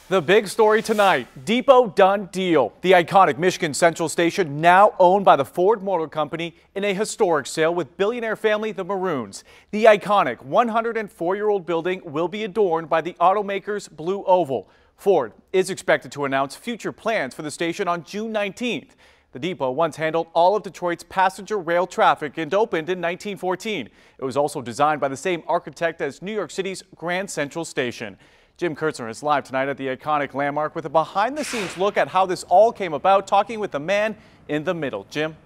The big story tonight, Depot done deal. The iconic Michigan Central Station now owned by the Ford Motor Company in a historic sale with billionaire family the Morouns. The iconic 104-year-old building will be adorned by the automaker's blue oval. Ford is expected to announce future plans for the station on June 19th. The depot once handled all of Detroit's passenger rail traffic and opened in 1914. It was also designed by the same architect as New York City's Grand Central Station. Jim Kurtzner is live tonight at the iconic landmark with a behind-the-scenes look at how this all came about, talking with the man in the middle. Jim?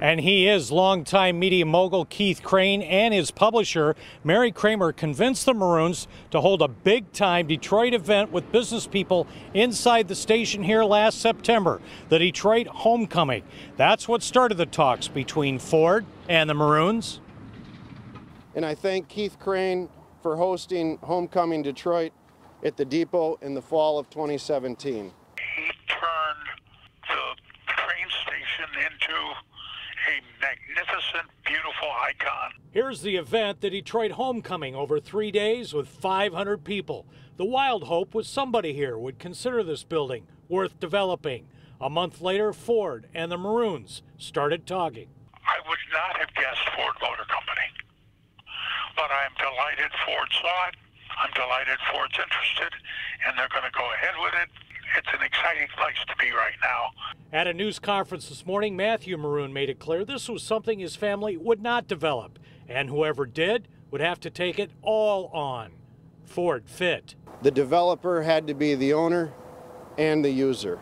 And he is longtime media mogul Keith Crane and his publisher Mary Kramer convinced the Morouns to hold a big-time Detroit event with business people inside the station here last September, the Detroit Homecoming. That's what started the talks between Ford and the Morouns. And I thank Keith Crane for hosting Homecoming Detroit at the Depot in the fall of 2017. He turned the train station into a magnificent, beautiful icon. Here's the event, the Detroit Homecoming, over 3 days with 500 people. The wild hope was somebody here would consider this building worth developing. A month later, Ford and the Morouns started talking. I would not have guessed Ford Motor Company, but I'm delighted Ford saw it. I'm delighted Ford's interested, and they're going to go ahead with it. It's an exciting place to be right now. At a news conference this morning, Matthew Moroun made it clear this was something his family would not develop, and whoever did would have to take it all on. Ford fit. The developer had to be the owner and the user.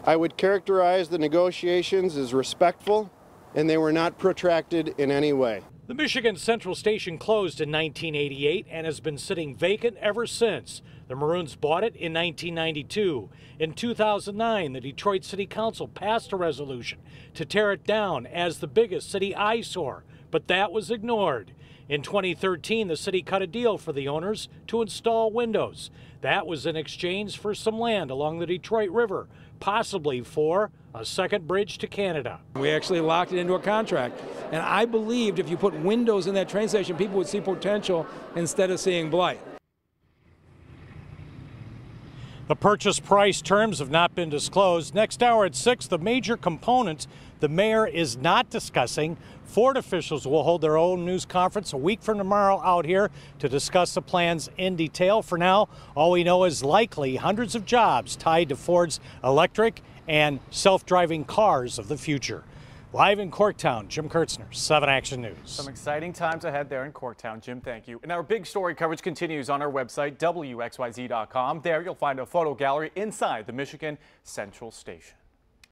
I would characterize the negotiations as respectful, and they were not protracted in any way. The Michigan Central Station closed in 1988 and has been sitting vacant ever since. The Morouns bought it in 1992. In 2009, the Detroit City Council passed a resolution to tear it down as the biggest city eyesore, but that was ignored. In 2013, the city cut a deal for the owners to install windows. That was in exchange for some land along the Detroit River, possibly for a second bridge to Canada. We actually locked it into a contract, and I believed if you put windows in that train station, people would see potential instead of seeing blight. The purchase price terms have not been disclosed. Next hour at 6, the major components the mayor is not discussing. Ford officials will hold their own news conference a week from tomorrow out here to discuss the plans in detail. For now, all we know is likely hundreds of jobs tied to Ford's electric and self-driving cars of the future. Live in Corktown, Jim Kurtzner, 7 Action News. Some exciting times ahead there in Corktown. Jim, thank you. And our big story coverage continues on our website, WXYZ.com. There you'll find a photo gallery inside the Michigan Central Station.